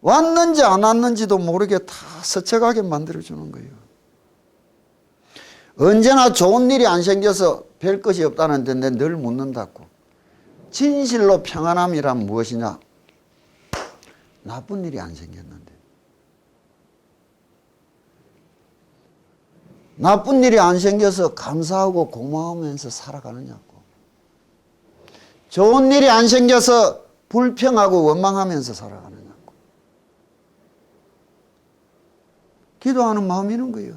왔는지 안 왔는지도 모르게 다 스쳐가게 만들어주는 거예요. 언제나 좋은 일이 안 생겨서 별 것이 없다는데 내가 늘 묻는다고. 진실로 평안함이란 무엇이냐? 나쁜 일이 안 생겼는데. 나쁜 일이 안 생겨서 감사하고 고마우면서 살아가느냐고. 좋은 일이 안 생겨서 불평하고 원망하면서 살아가느냐고. 기도하는 마음이 있는 거예요.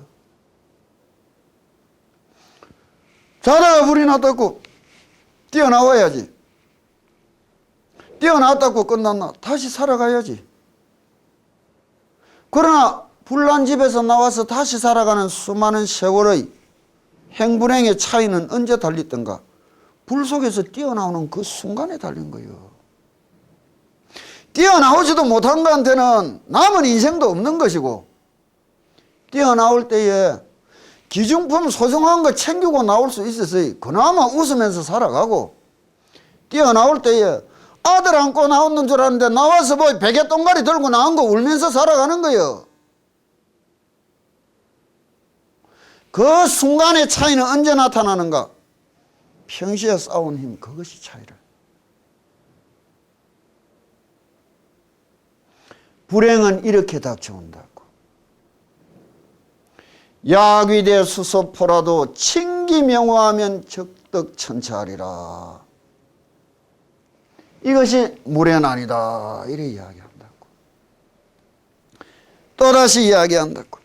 자다가 불이 났다고 뛰어나와야지. 뛰어나왔다고 끝났나? 다시 살아가야지. 그러나 불난 집에서 나와서 다시 살아가는 수많은 세월의 행불행의 차이는 언제 달렸던가? 불 속에서 뛰어나오는 그 순간에 달린 거예요. 뛰어나오지도 못한 거한테는 남은 인생도 없는 것이고, 뛰어나올 때에 기중품 소중한 거 챙기고 나올 수 있었어요. 그나마 웃으면서 살아가고, 뛰어나올 때에 아들 안고 나오는 줄 알았는데 나와서 뭐 베개 똥가리 들고 나온 거 울면서 살아가는 거예요. 그 순간의 차이는 언제 나타나는가? 평시에 쌓은 힘, 그것이 차이를. 불행은 이렇게 닥쳐온다고. 야귀대 수소포라도 칭기명화하면 적덕천차하리라. 이것이 무례난이다. 이래 이야기한다고. 또다시 이야기한다고.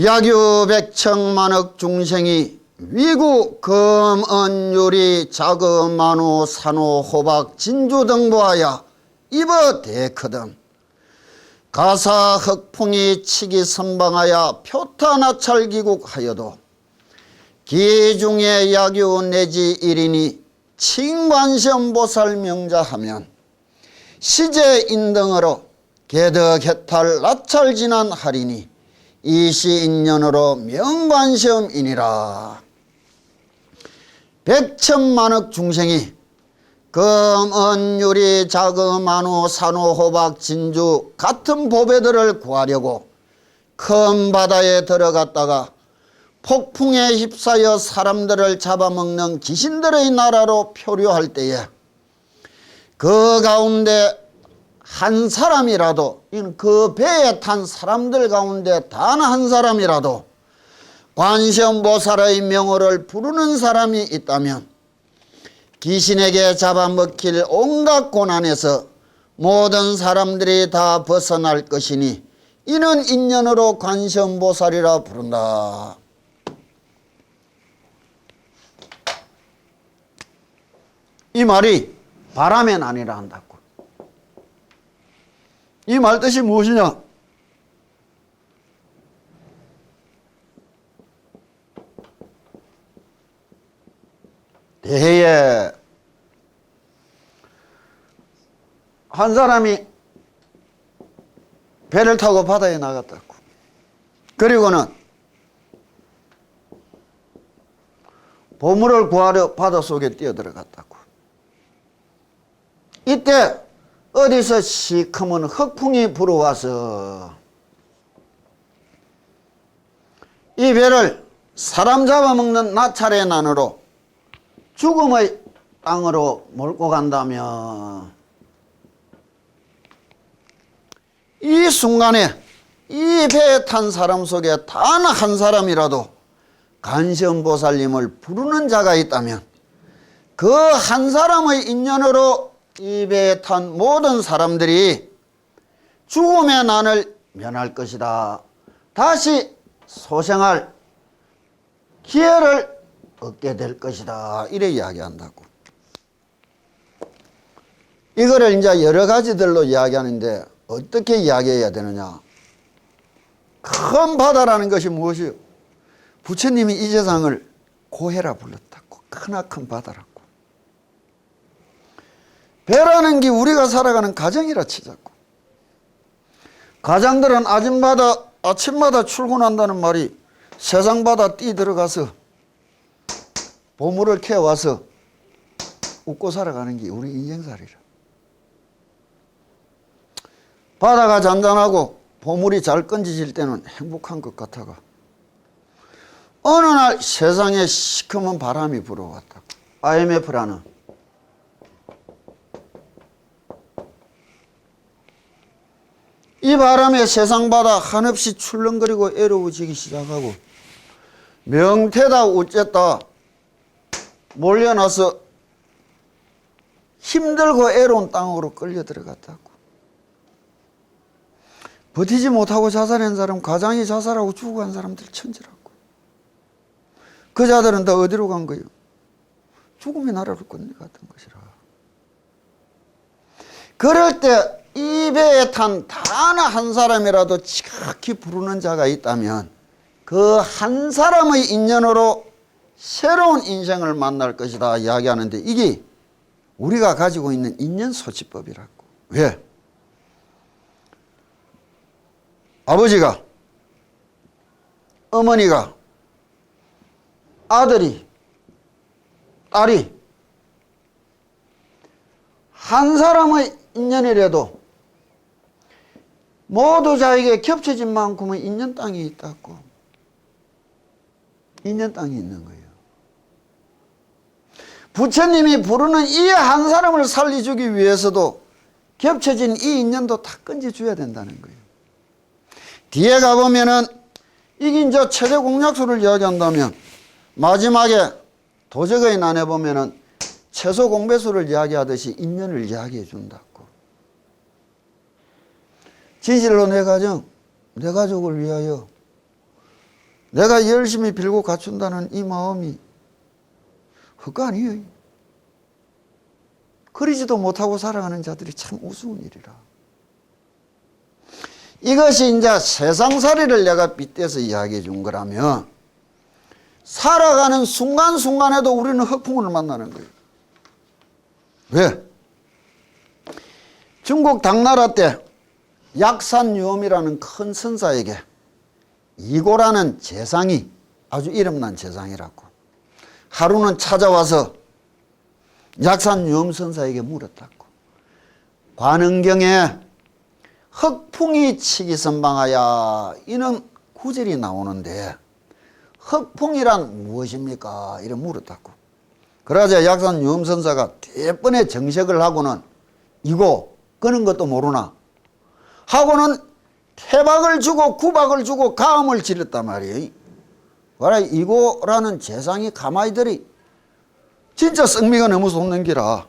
야규 백청만억 중생이 위구 금은유리 자금만호 산호 호박 진주 등보하여 입어 대크등 가사 흑풍이 치기 선방하여 표타 나찰 기국하여도 기중의 야규 내지 일인이 칭관시험보살 명자하면 시제 인등으로 개덕해탈 나찰 진한하리니 이시인년으로 명관시험이니라. 백천만억 중생이 금은유리 자금만호 산호 호박 진주 같은 보배들을 구하려고 큰 바다에 들어갔다가 폭풍에 휩싸여 사람들을 잡아먹는 귀신들의 나라로 표류할 때에 그 가운데 한 사람이라도, 그 배에 탄 사람들 가운데 단 한 사람이라도 관세음보살의 명호를 부르는 사람이 있다면 귀신에게 잡아먹힐 온갖 고난에서 모든 사람들이 다 벗어날 것이니 이는 인연으로 관세음보살이라 부른다. 이 말이 바람의 난이라 한다고. 이 말 뜻이 무엇이냐? 대해에 한 사람이 배를 타고 바다에 나갔다고. 그리고는 보물을 구하려 바닷속에 뛰어들어갔다고. 이때 어디서 시커먼 흑풍이 불어와서 이 배를 사람 잡아먹는 나찰의 난으로 죽음의 땅으로 몰고 간다면 이 순간에 이 배에 탄 사람 속에 단 한 사람이라도 관세음보살님을 부르는 자가 있다면 그 한 사람의 인연으로 이 배에 탄 모든 사람들이 죽음의 난을 면할 것이다. 다시 소생할 기회를 얻게 될 것이다. 이래 이야기한다고. 이거를 이제 여러 가지들로 이야기하는데 어떻게 이야기해야 되느냐. 큰 바다라는 것이 무엇이요? 부처님이 이 세상을 고해라 불렀다고. 크나큰 바다라고. 배라는 게 우리가 살아가는 가정이라 치자고. 가장들은 아침마다 출근한다는 말이 세상 바다 뛰 들어가서 보물을 캐와서 웃고 살아가는 게 우리 인생살이라. 바다가 잔잔하고 보물이 잘 건지질 때는 행복한 것 같아가 어느 날 세상에 시커먼 바람이 불어왔다고. IMF라는 이 바람에 세상 바다 한없이 출렁거리고 애로워지기 시작하고 명태다 우쨌다 몰려나서 힘들고 애로운 땅으로 끌려 들어갔다고. 버티지 못하고 자살한 사람, 가장이 자살하고 죽어간 사람들 천지라고. 그 자들은 다 어디로 간 거예요? 죽음의 나라로 건너갔던 것이라. 그럴 때 이 배에 탄 단 한 사람이라도 지각히 부르는 자가 있다면 그 한 사람의 인연으로 새로운 인생을 만날 것이다 이야기하는데 이게 우리가 가지고 있는 인연소치법이라고. 왜? 아버지가, 어머니가, 아들이, 딸이 한 사람의 인연이라도 모두 자에게 겹쳐진 만큼의 인연 땅이 있다고. 인연 땅이 있는 거예요. 부처님이 부르는 이 한 사람을 살려주기 위해서도 겹쳐진 이 인연도 다 건져줘야 된다는 거예요. 뒤에 가보면은 이게 이제 최대 공약수를 이야기한다면 마지막에 도적의 난에 보면은 최소 공배수를 이야기하듯이 인연을 이야기해 준다고. 진실로 내 가정, 내 가족을 위하여 내가 열심히 빌고 갖춘다는 이 마음이 헛거 아니에요. 그러지도 못하고 살아가는 자들이 참 우스운 일이라. 이것이 이제 세상살이를 내가 빗대서 이야기해 준 거라면 살아가는 순간순간에도 우리는 허풍을 만나는 거예요. 왜? 중국 당나라 때 약산유엄이라는 큰 선사에게 이고라는 재상이 아주 이름난 재상이라고 하루는 찾아와서 약산유엄 선사에게 물었다고. 관흥경에 흑풍이 치기선방하야 이는 구절이 나오는데 흑풍이란 무엇입니까? 이래 물었다고. 그러자 약산유엄 선사가 대번에 정색을 하고는 이고 그런 것도 모르나 하고는 태박을 주고 구박을 주고 가음을 지렸단 말이에요. 그래 이고라는 재상이 가마이들이 진짜 썩미가 너무 솟는 기라.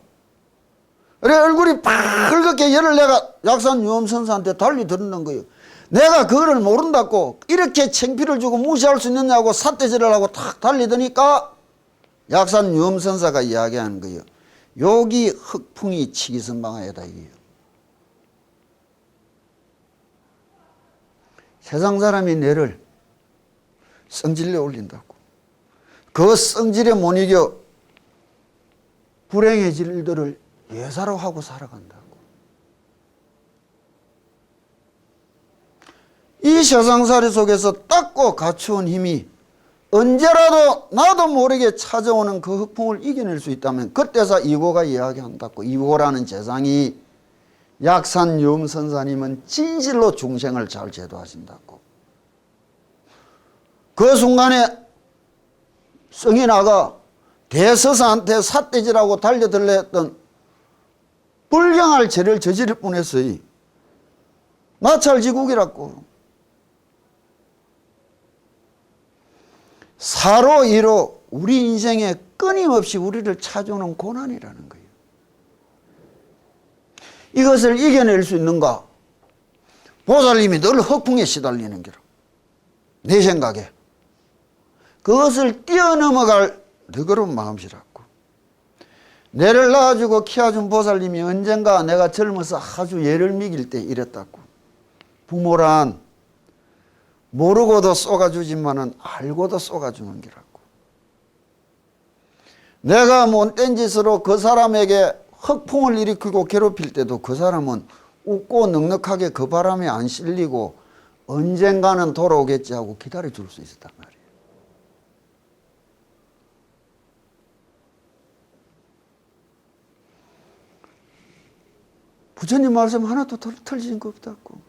그래 얼굴이 빨갛게 열을 내가 약산유엄 선사한테 달리 들었는 거예요. 내가 그거를 모른다고 이렇게 창피를 주고 무시할 수 있느냐고 삿대질을 하고 탁 달리더니까 약산유엄 선사가 이야기하는 거예요. 여기 흑풍이 치기선방하여다 이게요. 세상 사람이 내를 성질내 올린다고. 그 성질에 못 이겨 불행해질 일들을 예사로 하고 살아간다고. 이 세상살이 속에서 닦고 갖추온 힘이 언제라도 나도 모르게 찾아오는 그 흑풍을 이겨낼 수 있다면 그때서 이고가 이야기한다고. 이고라는 재상이 약산유엄 선사님은 진실로 중생을 잘 제도하신다고. 그 순간에 성이 나가 대서사한테 삿대질하고 달려들려 했던 불경할 죄를 저지를 뻔했어요. 마찰지국이라고. 사로 이로 우리 인생에 끊임없이 우리를 찾아오는 고난이라는 거예요. 이것을 이겨낼 수 있는가? 보살님이 늘 허풍에 시달리는 거라. 내 생각에. 그것을 뛰어넘어갈 너그러운 마음이라고. 내를 낳아주고 키워준 보살님이 언젠가 내가 젊어서 아주 예를 미길 때 이랬다고. 부모란 모르고도 쏘아주지만은 알고도 쏘아주는 기라고. 내가 못된 짓으로 그 사람에게 흑풍을 일으키고 괴롭힐 때도 그 사람은 웃고 넉넉하게 그 바람에 안 실리고 언젠가는 돌아오겠지 하고 기다려줄 수 있었단 말이에요. 부처님 말씀 하나도 틀린 거 없다고.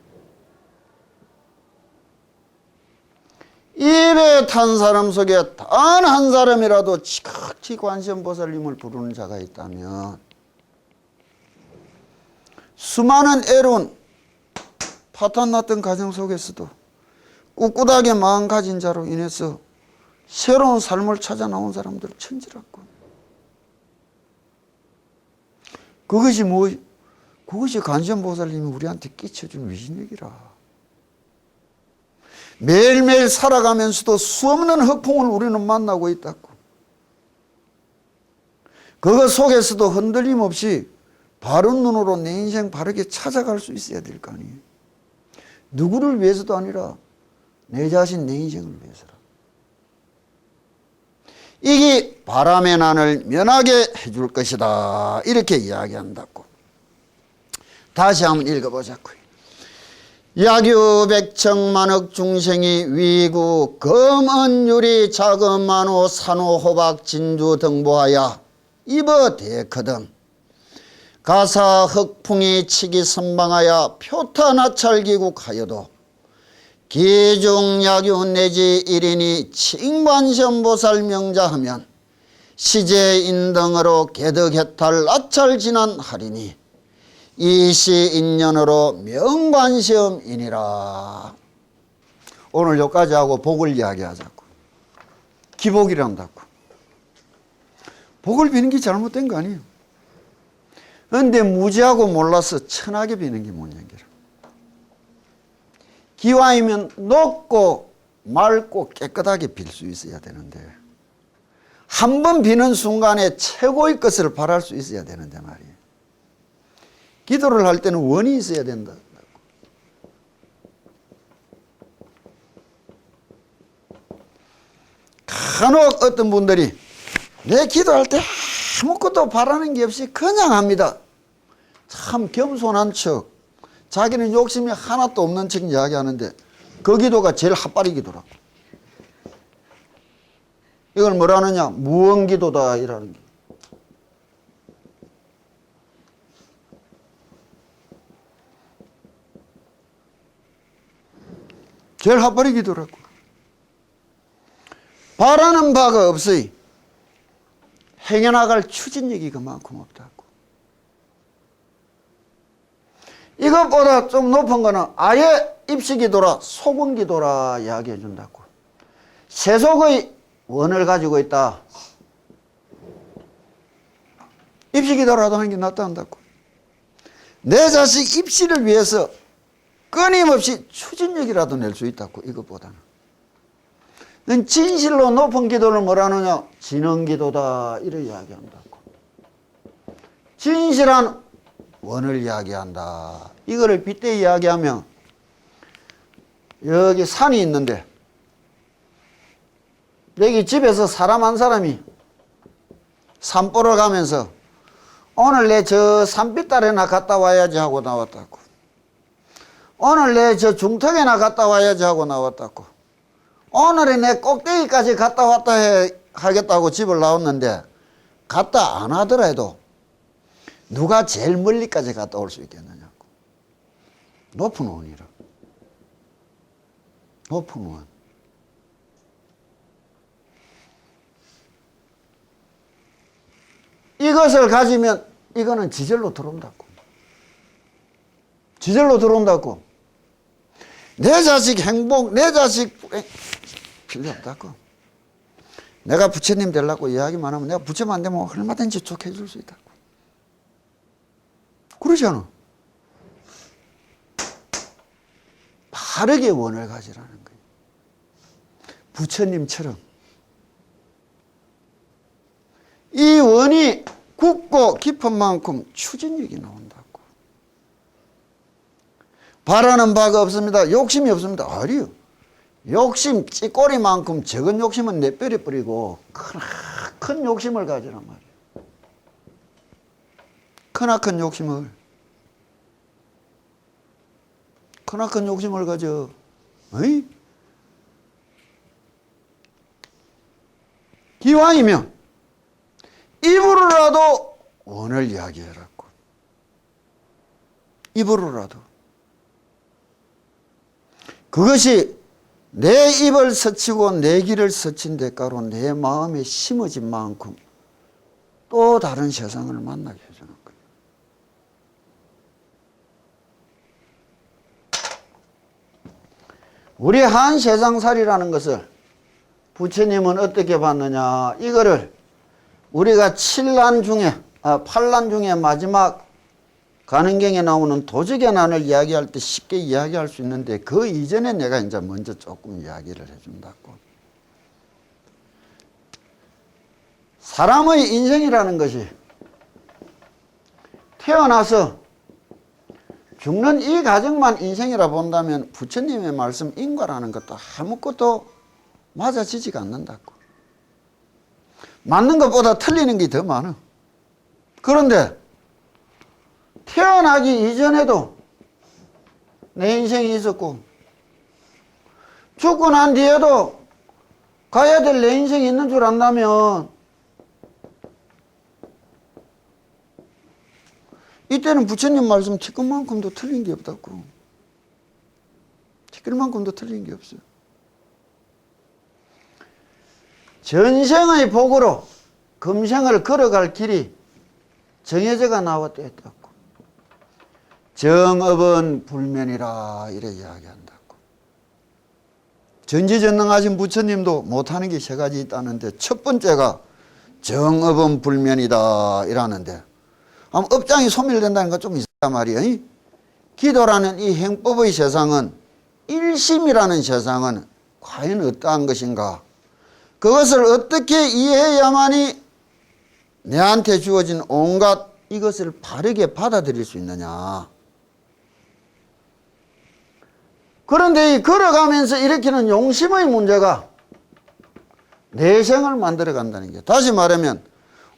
입에 탄 사람 속에 단 한 사람이라도 지극히 관세음보살님을 부르는 자가 있다면 수많은 애로운 파탄났던 가정 속에서도 꿋꿋하게 마음 가진 자로 인해서 새로운 삶을 찾아 나온 사람들 천지라고. 그것이 뭐, 그것이 관세음보살님이 우리한테 끼쳐준 위신력이라. 매일매일 살아가면서도 수없는 허풍을 우리는 만나고 있다고. 그것 속에서도 흔들림 없이 바른 눈으로 내 인생 바르게 찾아갈 수 있어야 될 거 아니에요. 누구를 위해서도 아니라 내 자신, 내 인생을 위해서라. 이게 바람의 난을 면하게 해줄 것이다. 이렇게 이야기한다고. 다시 한번 읽어보자고요. 야규백청만억 중생이 위구 금은유리 자금만호 산호 호박 진주 등보하여 입어 대커등 가사 흑풍이 치기 선방하여 표타 나찰기국하여도 기중야규 내지 일인이 칭관시험보살 명자하면 시제인등으로 개득해탈 나찰진한하리니 이시인년으로 명관시험이니라. 오늘 여기까지 하고 복을 이야기하자고. 기복이란다고. 복을 비는 게 잘못된 거 아니에요. 그런데 무지하고 몰라서 천하게 비는 게 뭔 얘기라. 기왕이면 높고 맑고 깨끗하게 빌 수 있어야 되는데 한 번 비는 순간에 최고의 것을 바랄 수 있어야 되는데 말이에요. 기도를 할 때는 원이 있어야 된다. 간혹 어떤 분들이 내 기도할 때 아무것도 바라는 게 없이 그냥 합니다. 참 겸손한 척, 자기는 욕심이 하나도 없는 척 이야기하는데 그 기도가 제일 핫바리 기도라고. 이걸 뭐라 하느냐? 무언기도다 이라는 게. 제일 핫바리 기도라고. 바라는 바가 없으니 행해나갈 추진력이 그만큼 없다고. 이것보다 좀 높은 거는 아예 입시기도라 소근기도라 이야기해 준다고. 세속의 원을 가지고 있다. 입시기도라도 하는 게 낫다 한다고. 내 자식 입시를 위해서 끊임없이 추진력이라도 낼 수 있다고. 이것보다는 진실로 높은 기도를 뭐라 하느냐? 진언기도다 이렇게 이야기한다고. 진실한 원을 이야기한다. 이거를 빗대 이야기하면 여기 산이 있는데 여기 집에서 사람 한 사람이 산 보러 가면서 오늘 내 저 산빛달에나 갔다 와야지 하고 나왔다고. 오늘 내 저 중턱에나 갔다 와야지 하고 나왔다고. 오늘은 내 꼭대기까지 갔다 왔다 하겠다고 집을 나왔는데 갔다 안 하더라도 누가 제일 멀리까지 갔다 올 수 있겠느냐고. 높은 원이라. 높은 원. 이것을 가지면 이거는 지절로 들어온다고. 지절로 들어온다고. 내 자식 행복, 내 자식 필요 없다고. 내가 부처님 되려고 이야기만 하면 내가 부처님 안 되면 얼마든지 좋게 해줄 수 있다고. 그러지 않아? 바르게 원을 가지라는 거예요. 부처님처럼. 이 원이 굳고 깊은 만큼 추진력이 나온다고. 바라는 바가 없습니다. 욕심이 없습니다. 아니요. 욕심 찌꼬리만큼 적은 욕심은 내버려 버리고 큰 욕심을 가지란 말이에요. 크나큰 욕심을. 크나큰 욕심을 가져. 어이? 기왕이면 입으로라도 원을 이야기해라고. 입으로라도. 그것이 내 입을 스치고 내 길을 스친 대가로 내 마음에 심어진 만큼 또 다른 세상을 만나게 해주는 거예요. 우리 한 세상살이라는 것을 부처님은 어떻게 봤느냐. 이거를 우리가 팔난 중에 마지막 가는경에 나오는 도적의 난을 이야기할 때 쉽게 이야기할 수 있는데 그 이전에 내가 이제 먼저 조금 이야기를 해준다고. 사람의 인생이라는 것이 태어나서 죽는 이 과정만 인생이라 본다면 부처님의 말씀 인과라는 것도 아무것도 맞아지지가 않는다고. 맞는 것보다 틀리는 게 더 많아. 그런데 태어나기 이전에도 내 인생이 있었고 죽고 난 뒤에도 가야 될 내 인생이 있는 줄 안다면 이때는 부처님 말씀 티끌만큼도 틀린 게 없다고. 티끌만큼도 틀린 게 없어요. 전생의 복으로 금생을 걸어갈 길이 정해져가 나왔다 했다고. 정업은 불면이라 이래 이야기한다고. 전지전능하신 부처님도 못하는 게 세 가지 있다는데 첫 번째가 정업은 불면이다 이라는데 업장이 소멸된다는 건 좀 있단 말이에요. 기도라는 이 행법의 세상은 일심이라는 세상은 과연 어떠한 것인가. 그것을 어떻게 이해해야만이 내한테 주어진 온갖 이것을 바르게 받아들일 수 있느냐. 그런데 이 걸어가면서 일으키는 용심의 문제가 내생을 만들어 간다는 게, 다시 말하면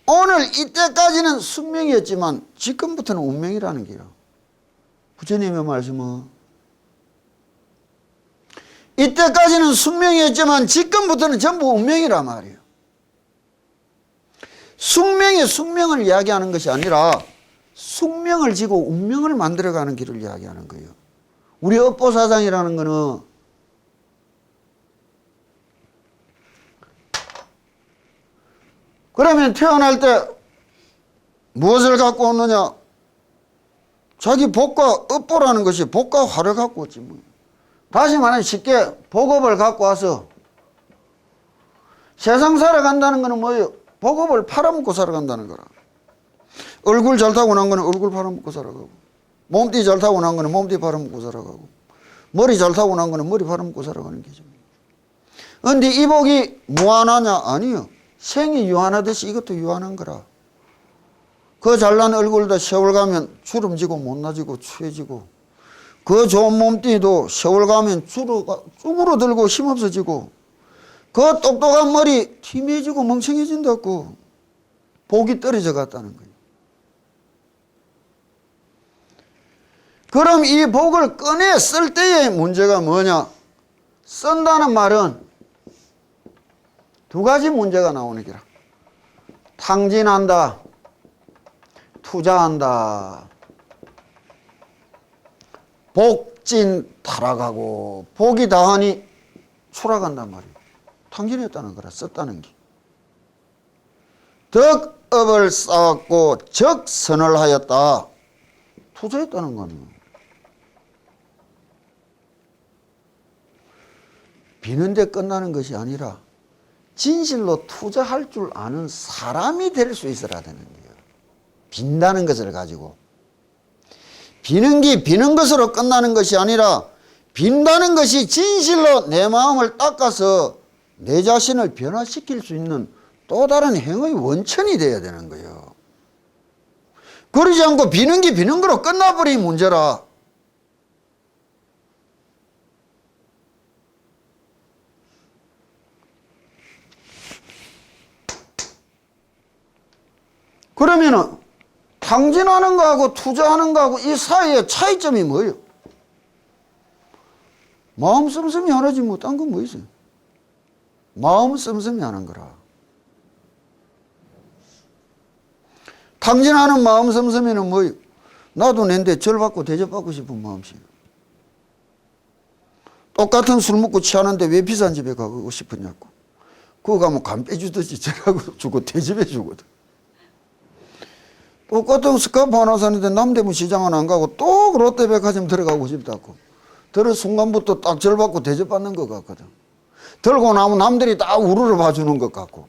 오늘 이때까지는 숙명이었지만 지금부터는 운명이라는 게요. 부처님의 말씀은 이때까지는 숙명이었지만 지금부터는 전부 운명이란 말이에요. 숙명이 숙명을 이야기하는 것이 아니라 숙명을 지고 운명을 만들어가는 길을 이야기하는 거예요. 우리 업보사상이라는 거는 그러면 태어날 때 무엇을 갖고 오느냐? 자기 복과 업보라는 것이 복과 화를 갖고 왔지 뭐. 다시 말하면 쉽게 복업을 갖고 와서 세상 살아간다는 거는 뭐예요? 복업을 팔아먹고 살아간다는 거라. 얼굴 잘 타고 난 거는 얼굴 팔아먹고 살아가고, 몸띠 잘 타고 난 거는 몸띠 팔아먹고 살아가고, 머리 잘 타고 난 거는 머리 팔아먹고 살아가는 게죠. 그런데 이 복이 무한하냐? 아니요. 생이 유한하듯이 이것도 유한한 거라. 그 잘난 얼굴도 세월 가면 주름지고 못나지고 추해지고, 그 좋은 몸띠도 세월 가면 쭈그러들고 힘없어지고, 그 똑똑한 머리 희미해지고 멍청해진다고. 복이 떨어져 갔다는 거예요. 그럼 이 복을 꺼내 쓸 때의 문제가 뭐냐? 쓴다는 말은 두 가지 문제가 나오는 기라. 탕진한다, 투자한다. 복진 타락하고 복이 다하니 추락한단 말이에요. 탕진했다는 거라, 썼다는 게. 덕업을 쌓았고 적선을 하였다. 투자했다는 거는 비는데 끝나는 것이 아니라 진실로 투자할 줄 아는 사람이 될 수 있어야 되는 거예요. 빈다는 것을 가지고. 비는 게 비는 것으로 끝나는 것이 아니라 빈다는 것이 진실로 내 마음을 닦아서 내 자신을 변화시킬 수 있는 또 다른 행의 원천이 되어야 되는 거예요. 그러지 않고 비는 게 비는 거로 끝나버린 문제라. 그러면은 탕진하는 거하고 투자하는 거하고 이 사이의 차이점이 뭐예요? 마음 씀씀이 하나지 뭐 딴 건 뭐 있어요? 마음 씀씀이 하는 거라. 탕진하는 마음 씀씀이는 뭐예요? 나도 낸데 절받고 대접받고 싶은 마음이에요. 똑같은 술 먹고 취하는데 왜 비싼 집에 가고 싶으냐고. 그거 가면 간 빼주듯이 절하고 주고 대접해 주거든. 똑같은 스카프 하나 사는데 남대문 시장은 안 가고 또 롯데백화점 들어가고 싶다고. 들을 순간부터 딱 절받고 대접받는 것 같거든. 들고 나면 남들이 다 우르르 봐주는 것 같고.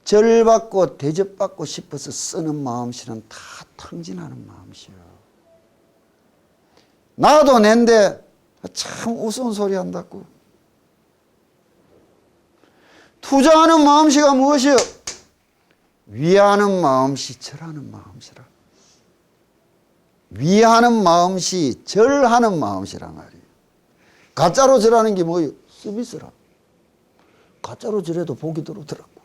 절받고 대접받고 싶어서 쓰는 마음씨는 다 탕진하는 마음씨야. 나도 낸데 참 우스운 소리 한다고. 투자하는 마음씨가 무엇이요? 위하는 마음씨, 절하는 마음씨라. 위하는 마음씨, 절하는 마음씨란 말이에요. 가짜로 절하는 게 뭐예요? 서비스라. 가짜로 절해도 복이 들어오더라고.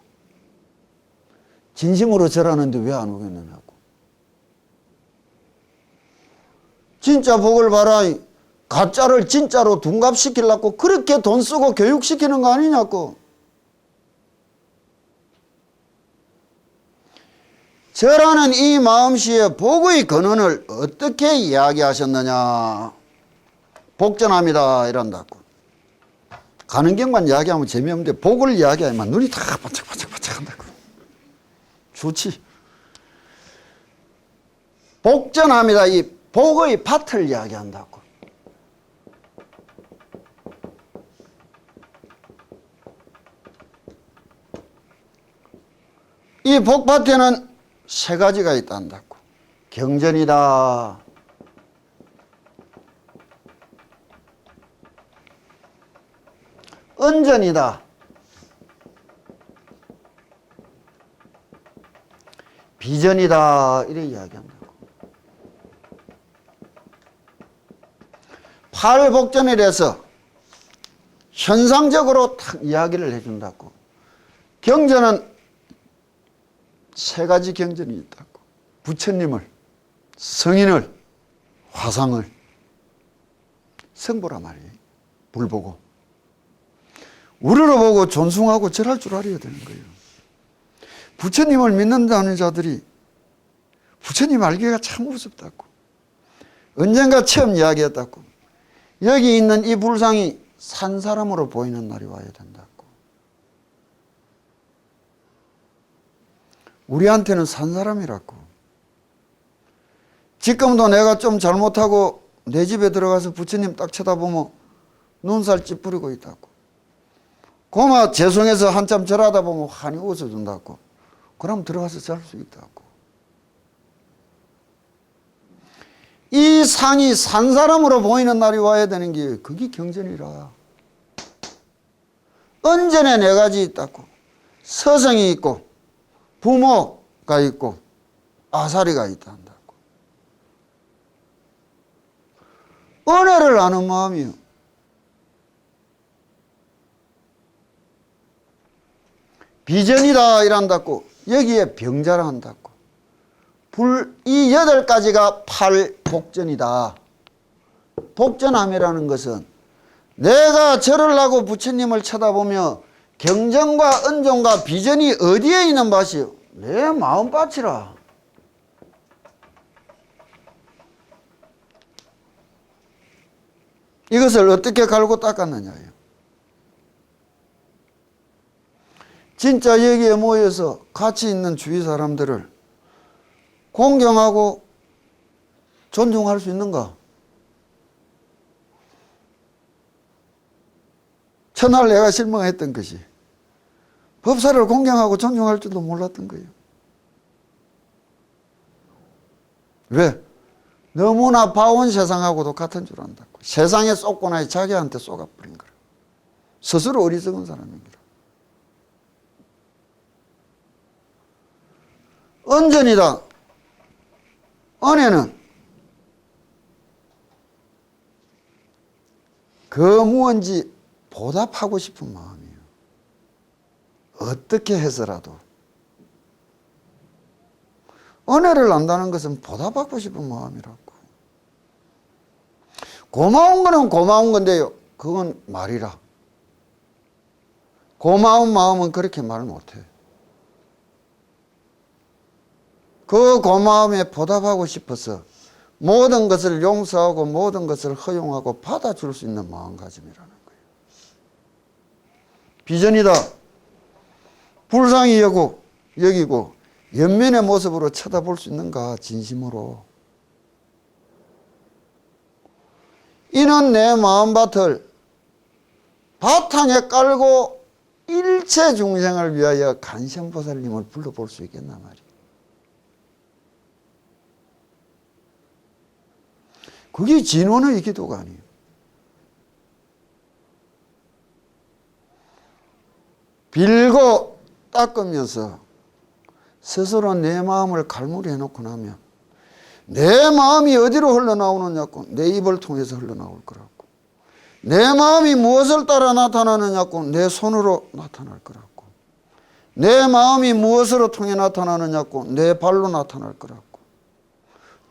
진심으로 절하는데 왜 안 오겠느냐고. 진짜 복을 봐라. 가짜를 진짜로 둔갑시키려고 그렇게 돈 쓰고 교육시키는 거 아니냐고. 절하는 이 마음씨의 복의 근원을 어떻게 이야기하셨느냐. 복전합니다 이런다고. 가는 길만 이야기하면 재미없는데 복을 이야기하면 눈이 다 반짝반짝반짝 한다고. 좋지. 복전합니다. 이 복의 밭을 이야기한다고. 이 복밭에는 세 가지가 있단다고. 경전이다. 은전이다. 비전이다. 이렇게 이야기한다고. 팔복전이라서 현상적으로 딱 이야기를 해준다고. 경전은 세 가지 경전이 있다고. 부처님을, 성인을, 화상을. 성보라 말이에요. 불 보고. 우리를 보고 존숭하고 절할 줄 알아야 되는 거예요. 부처님을 믿는다는 자들이 부처님 알기가 참 무섭다고. 언젠가 처음 이야기했다고. 여기 있는 이 불상이 산 사람으로 보이는 날이 와야 된다고. 우리한테는 산 사람이라고. 지금도 내가 좀 잘못하고 내 집에 들어가서 부처님 딱 쳐다보면 눈살 찌푸리고 있다고. 고마 죄송해서 한참 절하다 보면 환히 웃어준다고. 그럼 들어가서 잘 수 있다고. 이 상이 산 사람으로 보이는 날이 와야 되는 게 그게 경전이라. 언전에 네 가지 있다고. 서성이 있고 부모가 있고 아사리가 있다 한다고. 은혜를 아는 마음이요. 비전이다 이란다고. 여기에 병자라 한다고. 이 8가지가 팔복전이다. 복전함이라는 것은 내가 절을 하고 부처님을 쳐다보며 경전과 은종과 비전이 어디에 있는 밭이요? 내 마음밭이라. 이것을 어떻게 갈고 닦았느냐요. 진짜 여기에 모여서 같이 있는 주위 사람들을 공경하고 존중할 수 있는가? 첫날 내가 실망했던 것이 법사를 공경하고 존중할 줄도 몰랐던 거예요. 왜? 너무나 바온 세상하고도 같은 줄 안다고. 세상에 쏟고 나니 자기한테 쏟아버린 거라. 스스로 어리석은 사람인 거라. 언전이다. 은혜는 그 무언지 보답하고 싶은 마음이에요. 어떻게 해서라도. 은혜를 안다는 것은 보답하고 싶은 마음이라고. 고마운 거는 고마운 건데요. 그건 말이라. 고마운 마음은 그렇게 말 못해. 그 고마움에 보답하고 싶어서 모든 것을 용서하고 모든 것을 허용하고 받아줄 수 있는 마음가짐이라는 거예요. 비전이다. 불쌍히 여기고 연민의 모습으로 쳐다볼 수 있는가, 진심으로. 이는 내 마음밭을 바탕에 깔고 일체 중생을 위하여 간생보살님을 불러볼 수 있겠나 말이에요. 그게 진원의 기도가 아니에요. 빌고 닦으면서 스스로 내 마음을 갈무리 해놓고 나면 내 마음이 어디로 흘러나오느냐고, 내 입을 통해서 흘러나올 거라고. 내 마음이 무엇을 따라 나타나느냐고, 내 손으로 나타날 거라고. 내 마음이 무엇으로 통해 나타나느냐고, 내 발로 나타날 거라고.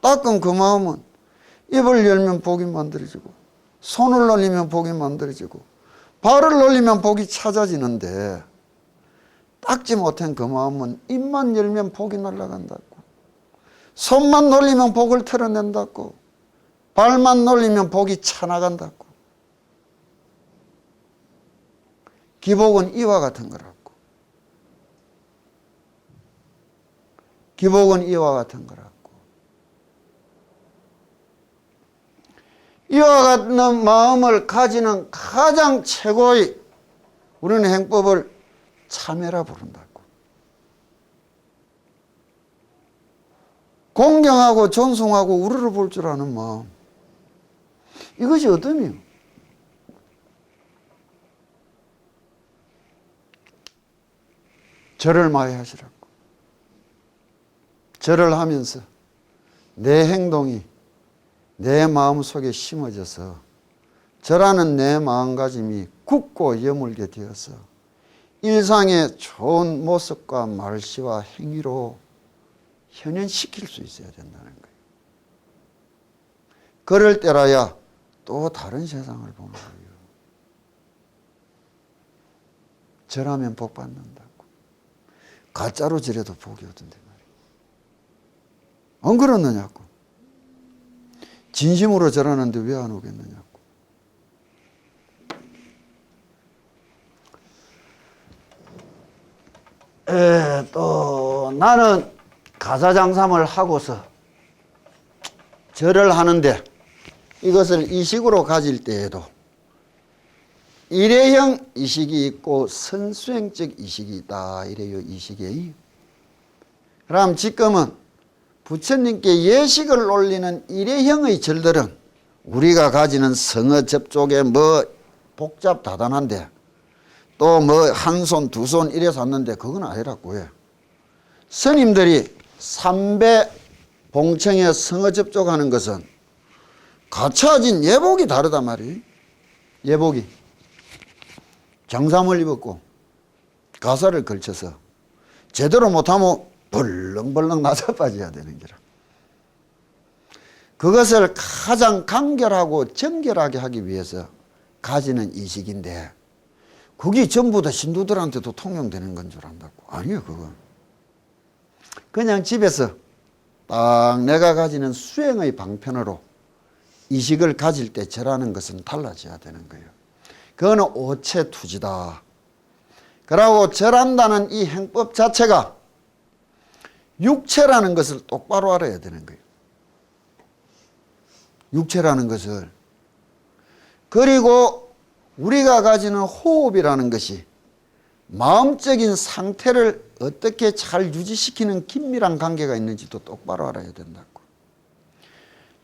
닦은 그 마음은 입을 열면 복이 만들어지고, 손을 놀리면 복이 만들어지고, 발을 놀리면 복이 찾아지는데, 닦지 못한 그 마음은 입만 열면 복이 날아간다고, 손만 놀리면 복을 털어낸다고, 발만 놀리면 복이 차나간다고. 기복은 이와 같은 거라고. 기복은 이와 같은 거라고. 이와 같은 마음을 가지는 가장 최고의 우리는 행법을 참회라 부른다고. 공경하고 존숭하고 우러러 볼 줄 아는 마음. 이것이 어떠미요? 절을 많이 하시라고. 절을 하면서 내 행동이 내 마음속에 심어져서 절하는 내 마음가짐이 굳고 여물게 되어서 일상의 좋은 모습과 말씨와 행위로 현현시킬 수 있어야 된다는 거예요. 그럴 때라야 또 다른 세상을 보는 거예요. 절하면 복 받는다고. 가짜로 절해도 복이 오던데 말이에요. 안 그렇느냐고. 진심으로 절하는데 왜 안 오겠느냐고. 또 나는 가사장삼을 하고서 절을 하는데 이것을 이식으로 가질 때에도 일회형 이식이 있고 선수행적 이식이 있다. 이래요, 이식이. 그럼 지금은 부처님께 예식을 올리는 일회형의 절들은 우리가 가지는 성어 접촉에 뭐 복잡 다단한데 또 뭐 한 손, 두 손 이래서 왔는데 그건 아니라고 해. 스님들이 삼배 봉청에 성어 접촉하는 것은 갖춰진 예복이 다르단 말이에요. 예복이. 정삼을 입었고 가사를 걸쳐서 제대로 못하면 벌렁벌렁 나자빠져야 되는 거라. 그것을 가장 간결하고 정결하게 하기 위해서 가지는 이식인데 그게 전부 다 신도들한테도 통용되는 건 줄 안다고. 아니에요, 그건. 그냥 집에서 딱 내가 가지는 수행의 방편으로 이식을 가질 때 절하는 것은 달라져야 되는 거예요. 그거는 오체투지다. 그러고 절한다는 이 행법 자체가 육체라는 것을 똑바로 알아야 되는 거예요. 육체라는 것을. 그리고 우리가 가지는 호흡이라는 것이 마음적인 상태를 어떻게 잘 유지시키는 긴밀한 관계가 있는지도 똑바로 알아야 된다고.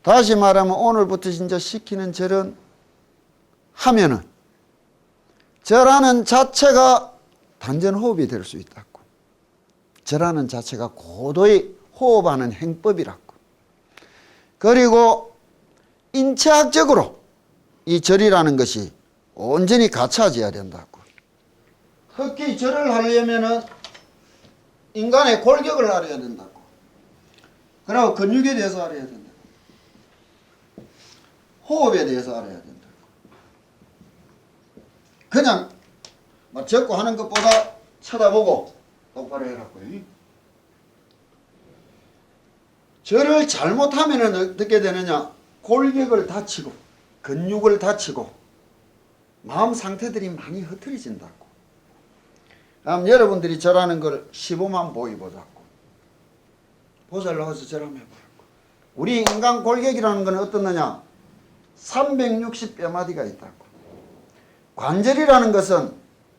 다시 말하면 오늘부터 진짜 시키는 절은 하면은 절하는 자체가 단전호흡이 될 수 있다고. 절하는 자체가 고도의 호흡하는 행법이라고. 그리고 인체학적으로 이 절이라는 것이 온전히 갖춰져야 된다고. 특히 절을 하려면은 인간의 골격을 알아야 된다고. 그리고 근육에 대해서 알아야 된다고. 호흡에 대해서 알아야 된다고. 그냥 막 적고 하는 것보다 쳐다보고 똑바로 해라고. 저를 잘못하면 어떻게 되느냐? 골격을 다치고 근육을 다치고 마음 상태들이 많이 흐트러진다고. 그럼 여러분들이 저라는 걸 15만 보이보자고. 보살 나와서 저라면 해보라고. 우리 인간 골격이라는 건 어떻느냐? 360뼈마디가 있다고. 관절이라는 것은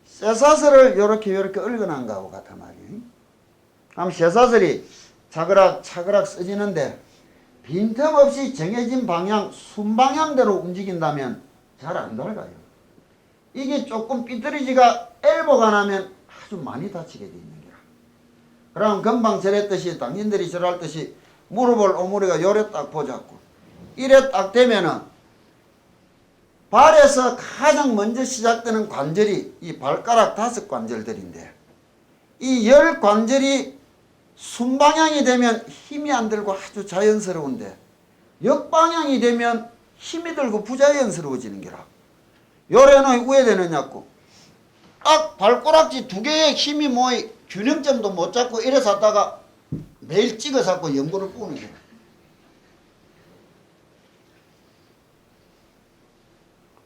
쇠사슬을 이렇게 얽어놓은 거하고 같단 말이에요. 그럼 쇠사슬이 차그락 차그락 써지는데 빈틈없이 정해진 방향, 순방향대로 움직인다면 잘 안 돌아가요. 이게 조금 삐뚤어지가 엘보가 나면 아주 많이 다치게 돼 있는 거야. 그럼 금방 저랬듯이 당신들이 저랬듯이 무릎을 오므리가 요래 딱 보자고. 이래 딱 되면은 발에서 가장 먼저 시작되는 관절이 이 발가락 5관절들인데 이 10관절이 순방향이 되면 힘이 안 들고 아주 자연스러운데 역방향이 되면 힘이 들고 부자연스러워지는 게라. 요래는 왜 되느냐고. 딱 발꼬락지 2개의 힘이 모이 균형점도 못 잡고 이래서 하다가 매일 찍어서 갖고 연고를 뿌는 거야.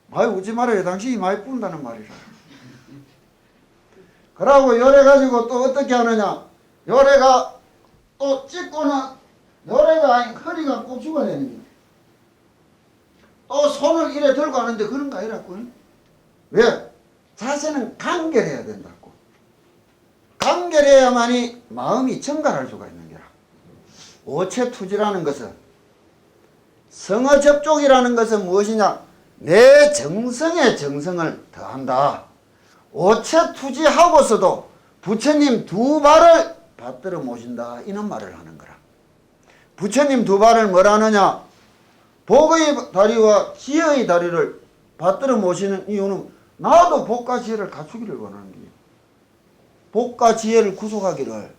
많이 우지 말아요. 당신이 많이 뿌는다는 말이라. 그러고 요래 가지고 또 어떻게 하느냐. 요래가 또 찍고는 요래가 아닌 허리가 꼽수가 되는 거야. 또 손을 이래 들고 하는데 그런 거 아니라고. 왜? 자세는 간결해야 된다고. 간결해야만이 마음이 정갈할 수가 있는 거라. 오체투지라는 것은 성어접촉이라는 것은 무엇이냐? 내 정성에 정성을 더한다. 오체투지하고서도 부처님 2발을 받들어 모신다. 이런 말을 하는 거라. 부처님 2발을 뭐라 하느냐? 복의 다리와 지혜의 다리를 받들어 모시는 이유는 나도 복과 지혜를 갖추기를 원하는 거예요. 복과 지혜를 구속하기를.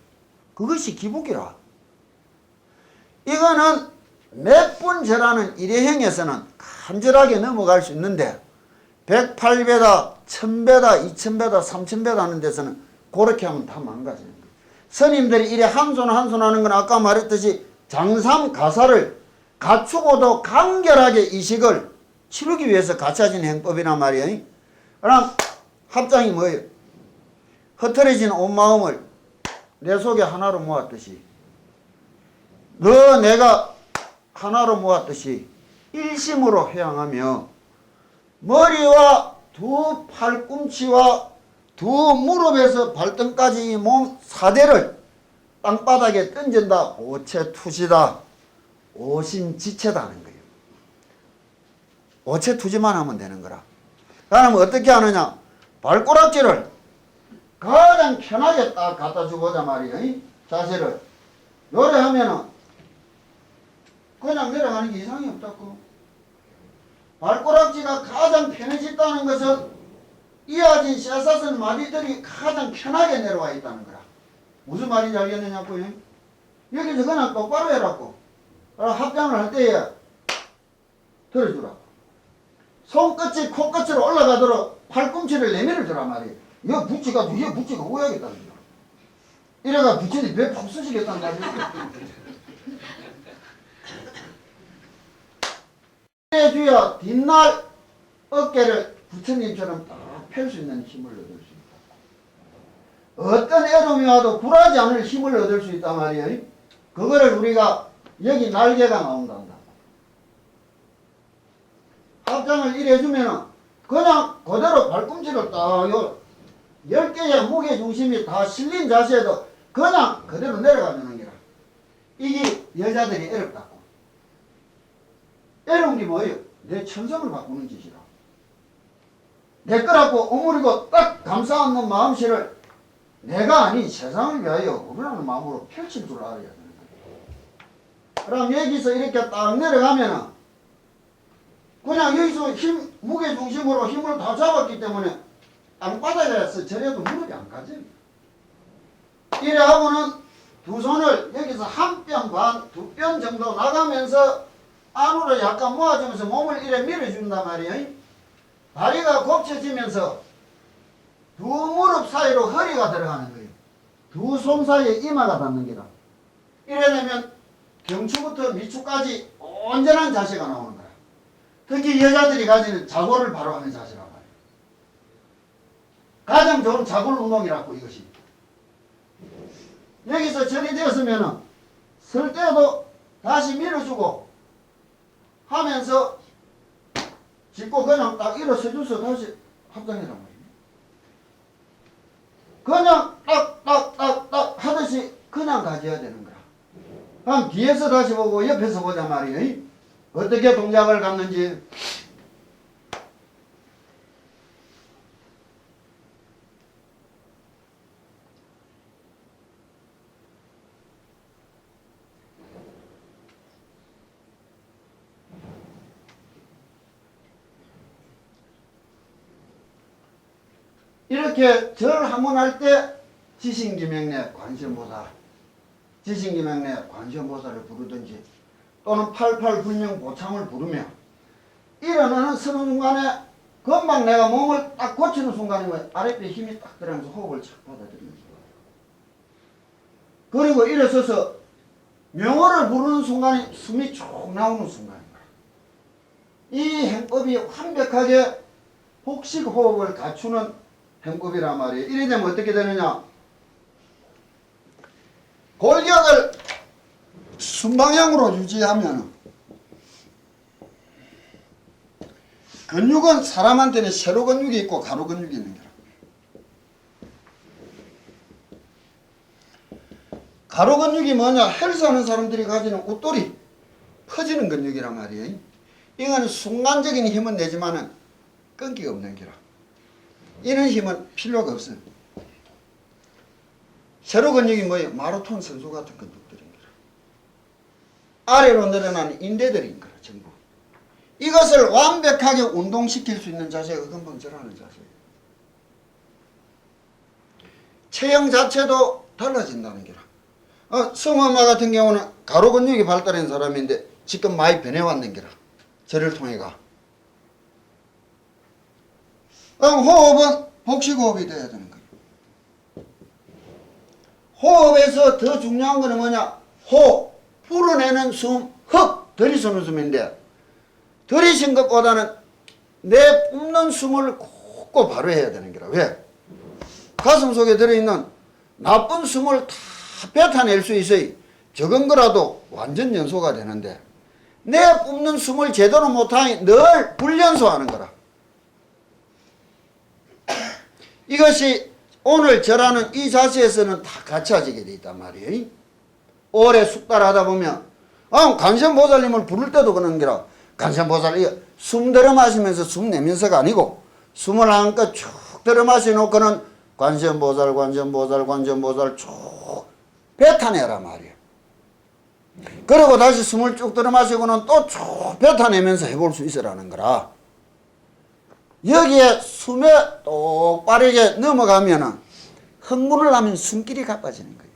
그것이 기복이라. 이거는 몇 분제라는 일회행에서는 간절하게 넘어갈 수 있는데 108배다, 1000배다, 2000배다, 3000배다 하는 데서는 그렇게 하면 다 망가지는 거예요. 스님들이 이래 한 손 한 손 하는 건 아까 말했듯이 장삼가사를 갖추고도 간결하게 이식을 치르기 위해서 갖춰진 행법이란 말이에요. 그럼 합장이 뭐예요? 흩어진 온 마음을 내 속에 하나로 모았듯이 너 내가 하나로 모았듯이 일심으로 회양하며 머리와 2 팔꿈치와 2 무릎에서 발등까지 이 몸 4대를 땅바닥에 던진다. 오체투지다. 오심지체다는 거예요. 오체투지만 하면 되는 거라. 그러면 어떻게 하느냐? 발꼬락지를 가장 편하게 딱 갖다 주고자 말이에요. 자세를 요래 하면은 그냥 내려가는 게 이상이 없다고. 발꼬락지가 가장 편해졌다는 것은 이어진 쇠사슬 마디들이 가장 편하게 내려와 있다는 거라. 무슨 말인지 알겠느냐고요? 여기서 그냥 똑바로 해라고. 합장을 할 때에 들어주라고. 손끝이 코끝으로 올라가도록 팔꿈치를 내밀어 주란 말이에요. 이거 붙이가지고 이거 붙이고 오야겠다는 거야. 이래가 부처님 배 푹 쓰시겠다는 말이에요. 해줘야 뒷날 어깨를 부처님처럼 딱 펼 수 있는 힘을 얻을 수 있다. 어떤 애름이 와도 굴하지 않을 힘을 얻을 수 있단 말이에요. 그거를 우리가 여기 날개가 나온단다. 합장을 이래 해주면은 그냥 그대로 발꿈치를 딱 10개의 무게중심이 다 실린 자세에도 그냥 그대로 내려가는 게라. 이게 여자들이 어렵다고. 어려운 게 뭐예요? 내 천성을 바꾸는 짓이라. 내 거라고 오므리고 딱 감싸안는 마음씨를 내가 아닌 세상을 위하여 우리라는 마음으로 펼칠 줄 알아야 되는 거예요. 그럼 여기서 이렇게 딱 내려가면은 그냥 여기서 무게중심으로 힘을 다 잡았기 때문에 땅바닥에서 저래도 무릎이 안 가져요. 이래 하고는 2 손을 여기서 1뼘 반, 2뼘 정도 나가면서 안으로 약간 모아주면서 몸을 이래 밀어준단 말이에요. 다리가 곱쳐지면서 2 무릎 사이로 허리가 들어가는 거예요. 2 손 사이에 이마가 닿는 게다. 이래 되면 경추부터 밑추까지 온전한 자세가 나오는 거야. 특히 여자들이 가지는 자골을 바로 하는 자세란 말이야. 가장 좋은 자골 운동이라고 이것이. 여기서 전이 되었으면은 설 때도 다시 밀어주고 하면서 짚고 그냥 딱 일어서줘서 다시 합장이란 말이야. 그냥 딱 하듯이 그냥 가져야 되는 거야. 그럼 뒤에서 다시 보고 옆에서 보자 말이에요. 어떻게 동작을 갖는지. 이렇게 절 한번 할 때 지신기명내 관세음보살, 지신기명내 관세음보살을 부르든지 또는 88불명 보참을 부르며 일어나는 서는 순간에 금방 내가 몸을 딱 고치는 순간이면 아랫배 힘이 딱 들어가면서 호흡을 착 받아들이면서 그리고 일어서서 명호를 부르는 순간이 숨이 쭉 나오는 순간입니다. 이 행법이 완벽하게 복식 호흡을 갖추는 행법이란 말이에요. 이래 되면 어떻게 되느냐? 골격을 순방향으로 유지하면 근육은 사람한테는 세로 근육이 있고 가로 근육이 있는 거라. 가로 근육이 뭐냐? 헬스하는 사람들이 가지는 웃돌이 퍼지는 근육이란 말이에요. 이건 순간적인 힘은 내지만은 끈기가 없는 기라. 이런 힘은 필요가 없어요. 세로 근육이 뭐예요? 마라톤 선수 같은 근육들인 거라. 아래로 늘어나는 인대들인 거라 전부. 이것을 완벽하게 운동시킬 수 있는 자세가 금방 절하는 자세예요. 체형 자체도 달라진다는 게라. 성엄마 같은 경우는 가로 근육이 발달한 사람인데 지금 많이 변해왔는 게라. 저를 통해가. 호흡은 복식호흡이 돼야 되는 거예요. 호흡에서 더 중요한 거는 뭐냐? 호흡, 불어내는 숨, 흡, 들이쓰는 숨인데 들이신 것보다는 내 뿜는 숨을 곱고 바로 해야 되는 거라. 왜? 가슴 속에 들어있는 나쁜 숨을 다 뱉어낼 수 있어요. 적은 거라도 완전 연소가 되는데 내 뿜는 숨을 제대로 못하니 늘 불연소하는 거라. 이것이 오늘 절하는 이 자세에서는 다 갖춰지게 돼 있단 말이에요. 오래 숙달하다 보면 관세음보살님을 부를 때도 그런 게라. 관세음보살 숨 들어 마시면서 숨 내면서가 아니고 숨을 한껏 쭉 들어 마시놓고는 관세음보살 쭉 뱉어내라 말이야. 그리고 다시 숨을 쭉 들어 마시고는 또 쭉 뱉어내면서 해볼 수 있으라는 거라. 여기에 숨에 똑바르게 넘어가면은 흥분을 하면 숨길이 가빠지는 거예요.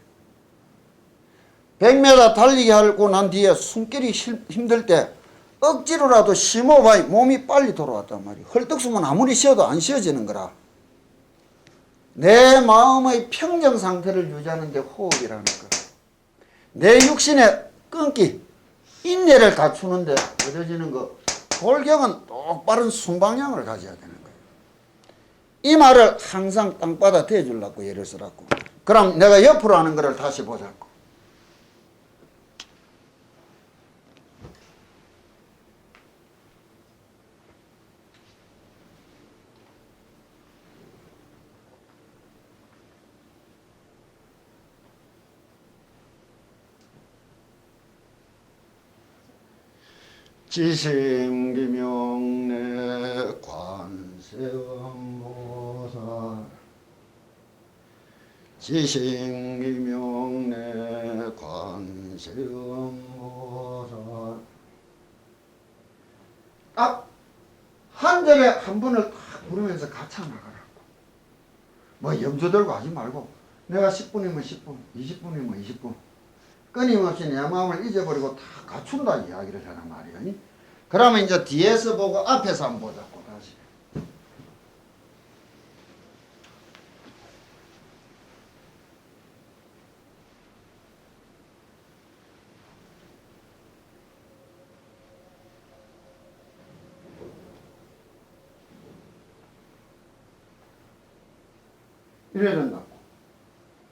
100m 달리기 하고 난 뒤에 숨길이 힘들 때 억지로라도 심호흡하니 몸이 빨리 돌아왔단 말이에요. 헐떡숨은 아무리 쉬어도 안 쉬어지는 거라. 내 마음의 평정 상태를 유지하는 게 호흡이라는 거. 내 육신의 끈기, 인내를 갖추는데 얻어지는 거. 골격은 똑바른 순방향을 가져야 되는 거예요. 이 말을 항상 땅바닥 대주려고 예를 쓰라고. 그럼 내가 옆으로 하는 거를 다시 보자고. 지심기명내 관세음보살 지심기명내 관세음보살 딱 한 절에 한 번을 딱 부르면서 같이 나가라고. 뭐 염주 들고 하지 말고 내가 10분이면 10분 20분이면 20분 끊임없이 내 마음을 잊어버리고 다 갖춘다 이야기를 하는 말이야. 그러면 이제 뒤에서 보고 앞에서 한번 보자고 다시. 이래야 된다고.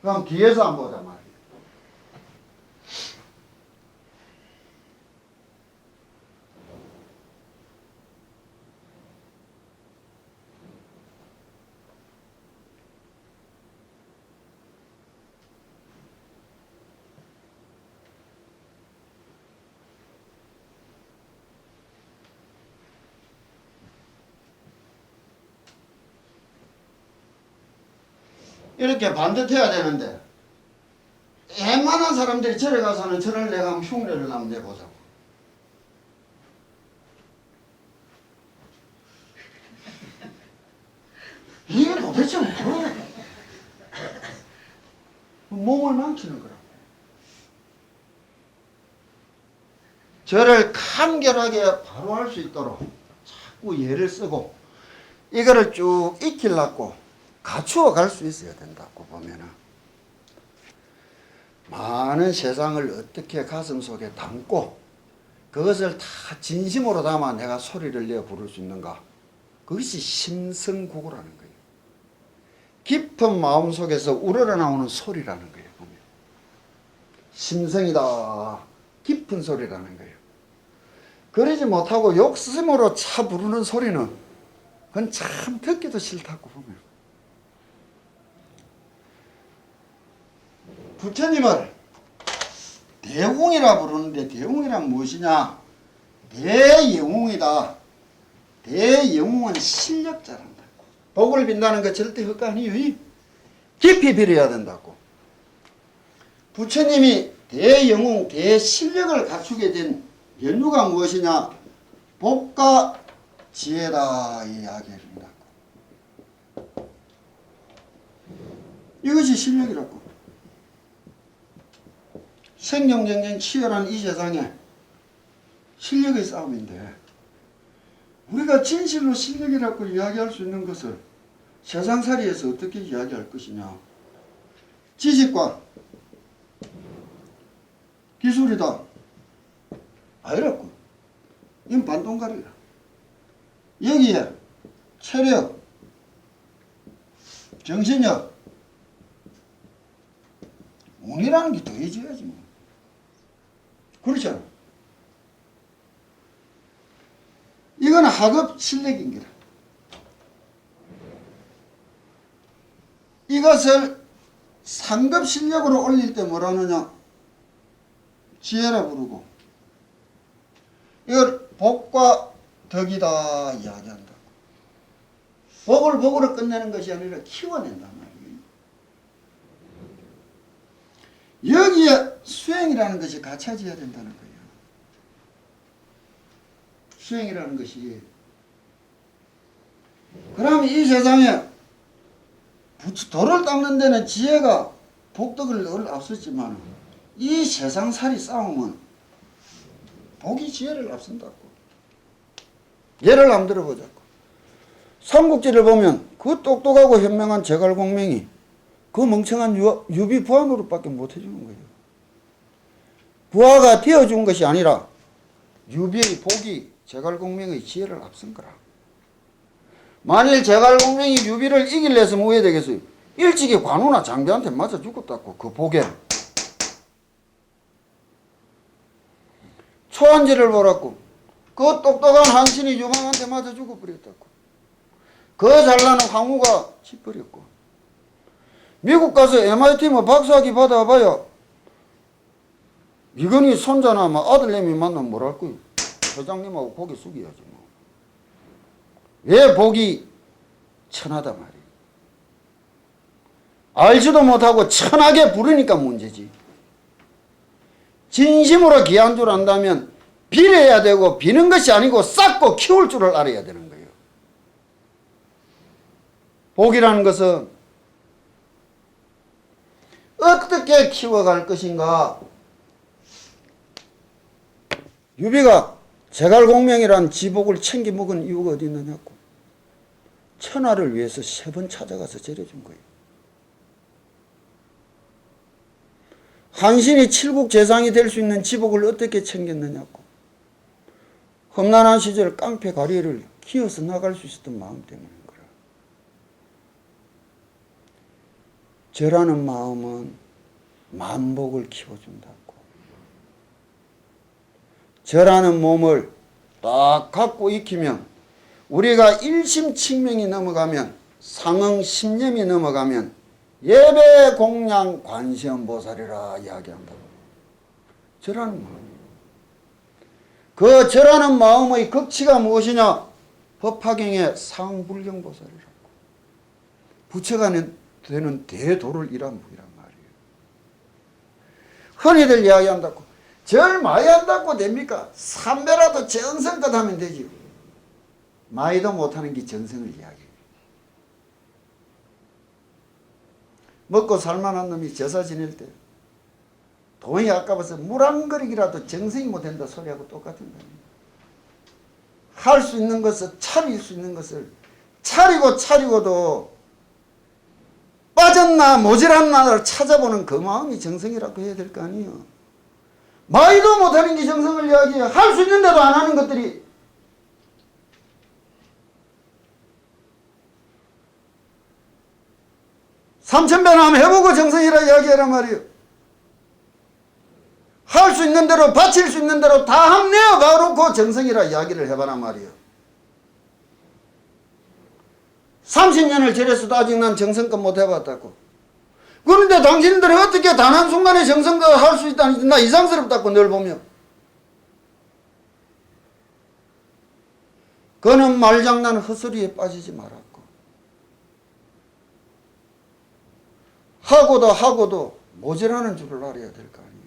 그럼 뒤에서 한번 보자 말이야. 이렇게 반듯해야 되는데 웬만한 사람들이 절에 가서는 절을 내가 한번 흉내를 한번 내보자고. 이게 도대체 뭐야? 몸을 망치는 거라고. 절을 간결하게 바로 할 수 있도록 자꾸 예를 쓰고 이거를 쭉 익히려고 갖추어 갈 수 있어야 된다고 보면은 많은 세상을 어떻게 가슴 속에 담고 그것을 다 진심으로 담아 내가 소리를 내어 부를 수 있는가. 그것이 심성구구라는 거예요. 깊은 마음 속에서 우러나오는 소리라는 거예요. 보면. 심성이다. 깊은 소리라는 거예요. 그러지 못하고 욕심으로 차 부르는 소리는 그건 참 듣기도 싫다고 보면. 부처님을 대웅이라 부르는데 대웅이란 무엇이냐? 대영웅이다. 대영웅은 실력자란다. 복을 빈다는 거 절대 헛가 아니에요. 깊이 빌어야 된다고. 부처님이 대영웅, 대실력을 갖추게 된 연유가 무엇이냐? 복과 지혜다 이야기를 한다고. 이것이 실력이라고. 생경쟁쟁 치열한 이 세상에 실력의 싸움인데 우리가 진실로 실력이라고 이야기할 수 있는 것을 세상살이에서 어떻게 이야기할 것이냐. 지식과 기술이다. 아니라고. 이건 반동가리라. 여기에 체력, 정신력, 운이라는 게 더해져야지 뭐. 그렇잖아. 이건 하급 실력인 거라. 이것을 상급 실력으로 올릴 때 뭐라 하느냐? 지혜라 부르고 이걸 복과 덕이다 이야기한다고. 복을 복으로 끝내는 것이 아니라 키워낸단 말이에요. 여기에 수행이라는 것이 갖춰져야 된다는 거예요. 수행이라는 것이. 그러면 이 세상에 돌을 닦는 데는 지혜가 복덕을 늘 앞섰지만 이 세상살이 싸움은 복이 지혜를 앞선다고. 예를 한번 들어보자고. 삼국지를 보면 그 똑똑하고 현명한 제갈공명이 그 멍청한 유비 부하 노릇밖에 못 해주는 거예요. 부하가 되어준 것이 아니라 유비의 복이 제갈공명의 지혜를 앞선 거라. 만일 제갈공명이 유비를 이기려 했으면 뭐 해야 되겠어요? 일찍이 관우나 장비한테 맞아 죽었다고. 그 복에. 초한지를 보라고. 그 똑똑한 한신이 유방한테 맞아 죽어버렸다고. 그 잘나는 황후가 치버렸고. 미국 가서 MIT 뭐 박사학위 받아봐야 미건이 손자나 뭐 아들내미 만나면 뭘 할 거요? 회장님하고 고개 숙여야지 뭐. 왜 복이 천하다 말이에요. 알지도 못하고 천하게 부르니까 문제지. 진심으로 귀한 줄 안다면 빌어야 되고 비는 것이 아니고 쌓고 키울 줄을 알아야 되는 거예요. 복이라는 것은 어떻게 키워갈 것인가. 유비가 제갈공명이란 지복을 챙겨 먹은 이유가 어디 있느냐고. 천하를 위해서 3번 찾아가서 절여준 거예요. 한신이 칠국 재상이 될 수 있는 지복을 어떻게 챙겼느냐고. 험난한 시절 깡패 가리를 키워서 나갈 수 있었던 마음 때문인 거라. 절하는 마음은 만복을 키워준다고. 절하는 몸을 딱 갖고 익히면 우리가 일심칙명이 넘어가면 상응 십념이 넘어가면 예배 공양 관세음보살이라 이야기한다고. 절하는 마음. 그 절하는 마음의 극치가 무엇이냐? 법화경의 상불경보살이라고. 부처가 되는 대도를 이란 분이란 말이에요. 흔히들 이야기한다고. 절 많이 한다고 됩니까? 3배라도 정성껏 하면 되지요. 많이도 못하는 게 정성을 이야기해요. 먹고 살만한 놈이 제사 지낼 때 돈이 아까워서 물 한 그릇이라도 정성이 못된다 소리하고 똑같은 거예요. 할 수 있는 것을, 차릴 수 있는 것을 차리고도 빠졌나 모자랐나를 찾아보는 그 마음이 정성이라고 해야 될 거 아니에요. 많이도 못하는 게 정성을 이야기해요. 할 수 있는데도 안 하는 것들이. 삼천배나 한번 해보고 정성이라 이야기하란 말이에요. 할 수 있는 대로 바칠 수 있는 대로 다 합내어 가놓고 정성이라 이야기를 해봐란 말이에요. 30년을 절했어도 아직 난 정성껏 못 해봤다고. 그런데 당신들이 어떻게 단 한순간에 정성껏 할 수 있다니 나 이상스럽다고 늘 보며. 그는 말장난 헛소리에 빠지지 말았고 하고도 모자라는 줄을 알아야 될 거 아니에요.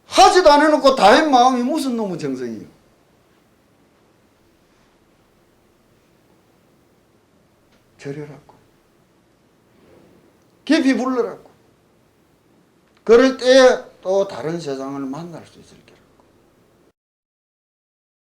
하지도 안 해놓고 다 한 마음이 무슨 놈의 정성이에요. 절여라고. 깊이 불러라고. 그럴 때에 또 다른 세상을 만날 수 있을 거라고.